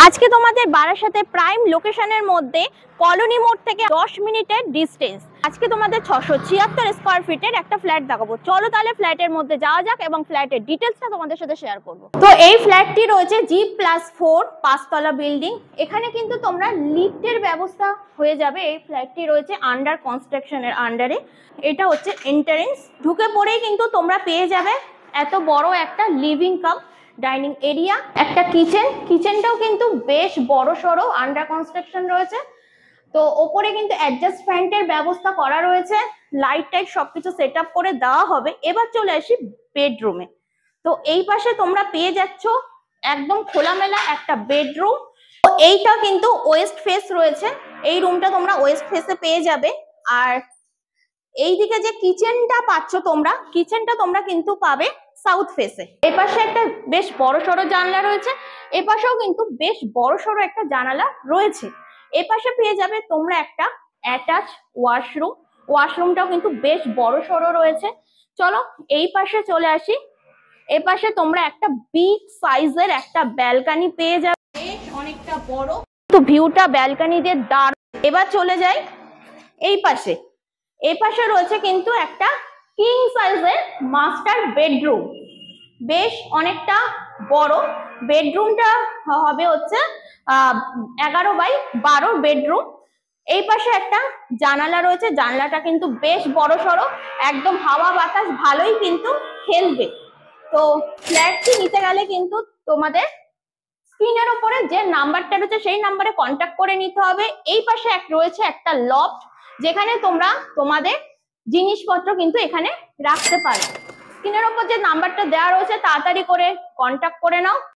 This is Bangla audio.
আজকে তোমাদের বারাসাতে প্রাইম লোকেশনের মধ্যে কলোনি মোড় থেকে 10 মিনিটের ডিস্টেন্স। আজকে তোমাদের 676 স্কয়ার ফিটের একটা ফ্ল্যাট দেখাবো। চলো তাহলে ফ্ল্যাটের মধ্যে যাওয়া যাক এবং ফ্ল্যাটের ডিটেলসটা তোমাদের সাথে শেয়ার করব। তো এই ফ্ল্যাটটি রয়েছে G+4 5তলা বিল্ডিং। এখানে কিন্তু তোমরা লিফটের ব্যবস্থা হয়ে যাবে। এই ফ্ল্যাটটি রয়েছে আন্ডার কনস্ট্রাকশনের আন্ডারে। এটা হচ্ছে এন্ট্রান্স। ঢুকে পড়েই কিন্তু তোমরা পেয়ে যাবে এত বড় একটা লিভিং কাম ডাইনিং এরিয়া, একটা কিচেনটাও কিন্তু বেশ বড় সড়ো আন্ডার কনস্ট্রাকশন রয়েছে। তো ওপরে কিন্তু অ্যাডজাস্ট ফ্যানের ব্যবস্থা করা রয়েছে, লাইট টাইট সবকিছু সেট আপ করে দেওয়া হবে। এবার চলে আসি বেডরুমে। তো এই পাশে তোমরা পেয়ে যাচ্ছ একদম খোলামেলা একটা বেডরুম। এইটা কিন্তু ওয়েস্ট ফেস রয়েছে, এই রুমটা তোমরা ওয়েস্ট ফেসে পেয়ে যাবে। আর এইদিকে যে কিচেনটা পাচ্ছ তোমরা, কিচেনটা তোমরা কিন্তু পাবে সাউথ ফেসে। এপাশে একটা বেশ বড় সড়ো জানলা রয়েছে, এপাশেও কিন্তু বেশ বড় সড়ো একটা জানালা রয়েছে। এপাশে পেয়ে যাবে তোমরা একটা অ্যাটাচ ওয়াশরুম। ওয়াশরুমটাও কিন্তু বেশ বড় সড়ো রয়েছে। চলো এই পাশে চলে আসি। এপাশে তোমরা একটা বিগ সাইজের একটা ব্যালকনি পেয়ে যাবে, বেশ অনেকটা বড়, তো ভিউটা ব্যালকনি দিয়ে দারুণ। এবার চলে যাই এই পাশে। এই পাশে রয়েছে কিন্তু একটা কিং সাইজের মাস্টার বেডরুম, বেশ অনেকটা বড়। বেডরুমটা হবে হচ্ছে 11x12 বেডরুম। এই পাশে একটা জানালা রয়েছে, জানলাটা কিন্তু বেশ বড় সড়ো, একদম হাওয়া বাতাস ভালোই কিন্তু খেলবে। তো ফ্ল্যাটটি নিতে গেলে কিন্তু তোমাদের স্ক্রিনের উপরে যে নাম্বারটা রয়েছে সেই নাম্বারে কন্ট্যাক্ট করে নিতে হবে। এই পাশে রয়েছে একটা লফট, যেখানে তোমরা তোমাদের জিনিসপত্র কিন্তু এখানে রাখতে পারো। স্ক্রিনের উপর যে নাম্বারটা দেওয়া রয়েছে তাড়াতাড়ি করে কন্ট্যাক্ট করে নাও।